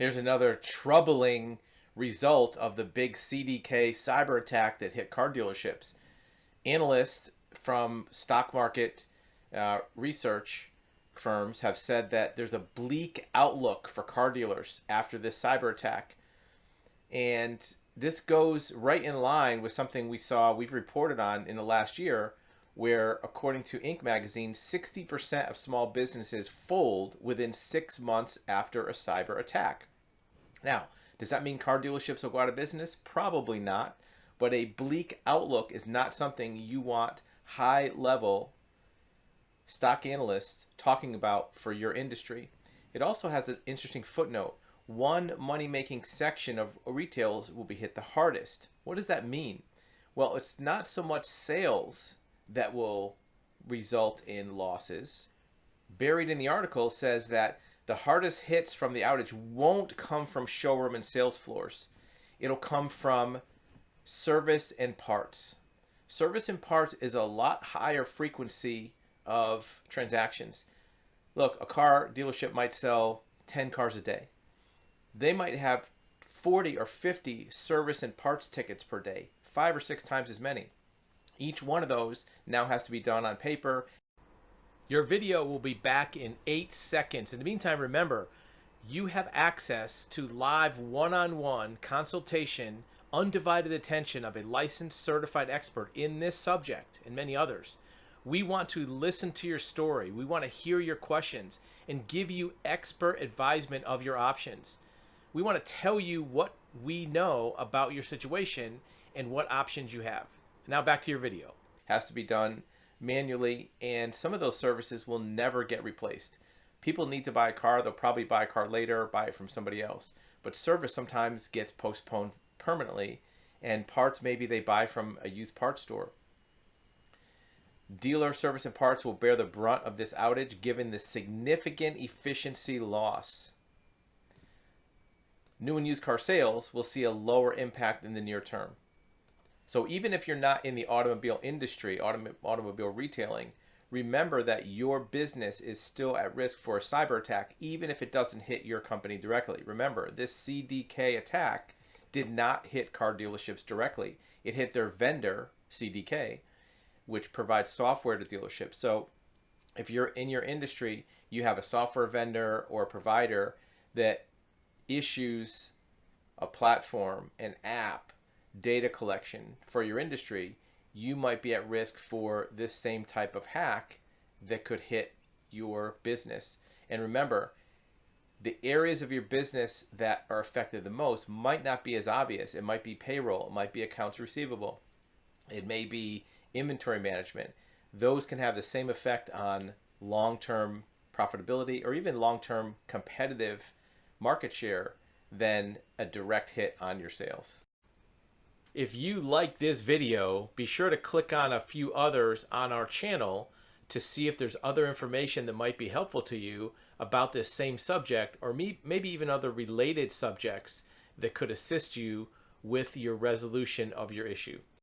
Here's another troubling result of the big CDK cyber attack that hit car dealerships. Analysts from stock market research firms have said that there's a bleak outlook for car dealers after this cyber attack. And this goes right in line with something we've reported on in the last year, where according to Inc. magazine, 60% of small businesses fold within 6 months after a cyber attack. Now, does that mean car dealerships will go out of business? Probably not. But a bleak outlook is not something you want high level stock analysts talking about for your industry. It also has an interesting footnote. One money making section of retail will be hit the hardest. What does that mean? Well, it's not so much sales that will result in losses. Buried in the article says that the hardest hits from the outage won't come from showroom and sales floors. It'll come from service and parts. Service and parts is a lot higher frequency of transactions. Look, a car dealership might sell 10 cars a day. They might have 40 or 50 service and parts tickets per day, 5 or 6 times as many. Each one of those now has to be done on paper. Your video will be back in 8 seconds. In the meantime, remember, you have access to live one-on-one consultation, undivided attention of a licensed certified expert in this subject and many others. We want to listen to your story. We want to hear your questions and give you expert advisement of your options. We want to tell you what we know about your situation and what options you have. Now back to your video. It has to be done manually, and some of those services will never get replaced. People need to buy a car. They'll probably buy a car later, buy it from somebody else. But service sometimes gets postponed permanently, and parts maybe they buy from a used parts store. Dealer service and parts will bear the brunt of this outage given the significant efficiency loss. New and used car sales will see a lower impact in the near term. So even if you're not in the automobile industry, automobile retailing, remember that your business is still at risk for a cyber attack, even if it doesn't hit your company directly. Remember, this CDK attack did not hit car dealerships directly. It hit their vendor, CDK, which provides software to dealerships. So if you're in your industry, you have a software vendor or a provider that issues a platform, an app, data collection for your industry, you might be at risk for this same type of hack that could hit your business. And remember, the areas of your business that are affected the most might not be as obvious. It might be payroll, it might be accounts receivable, it may be inventory management. Those can have the same effect on long-term profitability or even long-term competitive market share than a direct hit on your sales. If you like this video, be sure to click on a few others on our channel to see if there's other information that might be helpful to you about this same subject, or maybe even other related subjects that could assist you with your resolution of your issue.